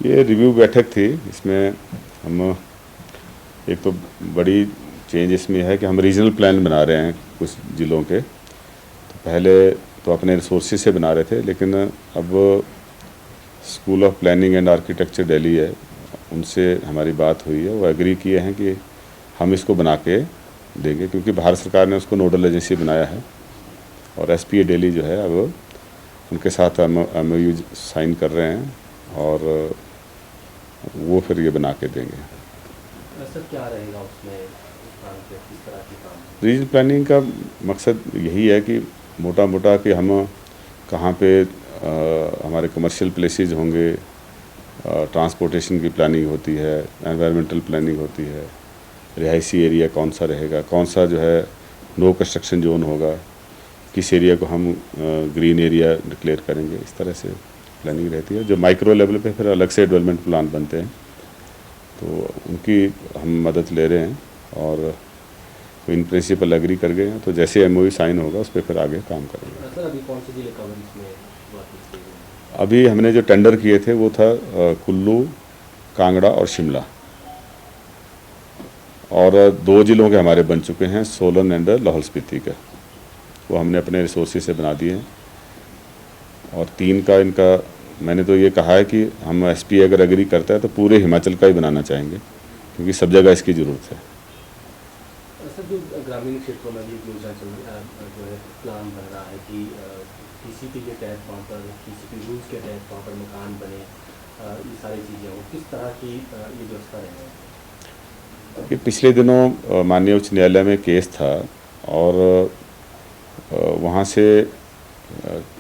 ये रिव्यू बैठक थी। इसमें हम एक तो बड़ी चेंज इसमें है कि हम रीजनल प्लान बना रहे हैं कुछ ज़िलों के। तो पहले तो अपने रिसोर्सेज से बना रहे थे, लेकिन अब school of planning and architecture Delhi है, उनसे हमारी बात हुई है। वो एग्री किए हैं कि हम इसको बना के देंगे, क्योंकि भारत सरकार ने उसको नोडल एजेंसी बनाया है। और एसपीए दिल्ली जो है अब उनके साथ एमओयू साइन कर रहे हैं और वो फिर ये बना के देंगे। सर क्या रहेगा उसमें, उस प्लान पे किस तरह के काम? रीजन प्लानिंग का मकसद यही है कि मोटा मोटा कि हम कहाँ पे हमारे कमर्शियल प्लेसेस होंगे, ट्रांसपोर्टेशन की प्लानिंग होती है, एनवायरमेंटल प्लानिंग होती है, रिहायशी एरिया कौन सा रहेगा, कौन सा जो है नो कंस्ट्रक्शन जोन होगा, किस एरिया को हम ग्रीन एरिया डिक्लेयर करेंगे। इस तरह से प्लानिंग रहती है। जो माइक्रो लेवल पे फिर अलग से डेवलपमेंट प्लान बनते हैं, तो उनकी हम मदद ले रहे हैं और इन प्रिंसिपल एग्री कर गए हैं। तो जैसे एमओयू साइन होगा उस पर फिर आगे काम करेंगे। सर अभी कौन से जिले कवर इसमें बात की गई? अभी हमने जो टेंडर किए थे वो था कुल्लू, कांगड़ा और शिमला, और 2 ज़िलों के हमारे बन चुके हैं, सोलन एंड लाहौल स्पीति का। वो हमने अपने रिसोर्सेज से बना दिए हैं। और 3 का इनका मैंने तो ये कहा है कि हम एसपी अगर एग्री करता है तो पूरे हिमाचल का ही बनाना चाहेंगे, क्योंकि सब जगह इसकी ज़रूरत है। सर जो ग्रामीण क्षेत्रों में भी योजना जो है प्लान बन रहा है कि टीसीपी के तहत वहाँ पर, टीसीपी रूल्स के तहत वहाँ पर मकान बने, ये सारी चीज़ें हो, किस तरह की ये व्यवस्था रहेगा? कि पिछले दिनों माननीय उच्च न्यायालय में केस था और वहाँ से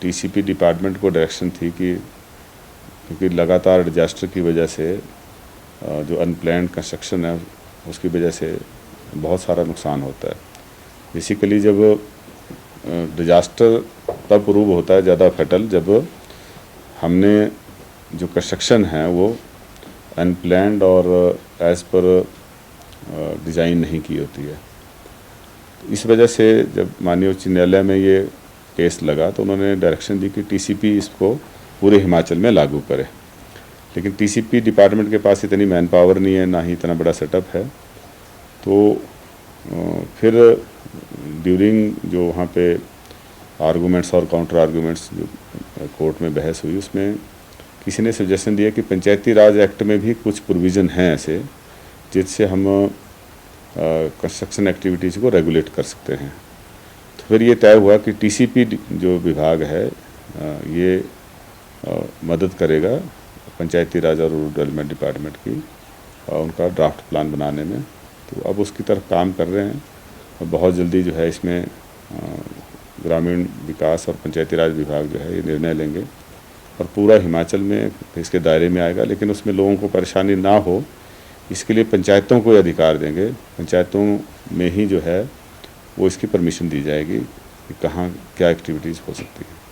टीसीपी डिपार्टमेंट को डायरेक्शन थी कि क्योंकि लगातार डिजास्टर की वजह से जो अनप्लान्ड कंस्ट्रक्शन है उसकी वजह से बहुत सारा नुकसान होता है। बेसिकली जब डिजास्टर तब प्रूव होता है ज़्यादा फैटल जब हमने जो कंस्ट्रक्शन है वो अनप्लान्ड और एज़ पर डिज़ाइन नहीं की होती है। इस वजह से जब माननीय उच्च न्यायालय में ये केस लगा तो उन्होंने डायरेक्शन दी कि टीसीपी इसको पूरे हिमाचल में लागू करे। लेकिन टीसीपी डिपार्टमेंट के पास इतनी मैन पावर नहीं है, ना ही इतना बड़ा सेटअप है। तो फिर ड्यूरिंग जो वहाँ पे आर्गूमेंट्स और काउंटर आर्गूमेंट्स जो कोर्ट में बहस हुई, उसमें किसी ने सजेशन दिया कि पंचायती राज एक्ट में भी कुछ प्रोविज़न हैं ऐसे जिससे हम कंस्ट्रक्शन एक्टिविटीज़ को रेगुलेट कर सकते हैं। तो फिर ये तय हुआ कि टीसीपी जो विभाग है ये मदद करेगा पंचायती राज और रूरल डेवलपमेंट डिपार्टमेंट की उनका ड्राफ्ट प्लान बनाने में। तो अब उसकी तरफ काम कर रहे हैं और बहुत जल्दी जो है इसमें ग्रामीण विकास और पंचायती राज विभाग जो है ये निर्णय लेंगे और पूरा हिमाचल में इसके दायरे में आएगा। लेकिन उसमें लोगों को परेशानी ना हो इसके लिए पंचायतों को अधिकार देंगे। पंचायतों में ही जो है वो इसकी परमिशन दी जाएगी कि कहाँ क्या एक्टिविटीज़ हो सकती है।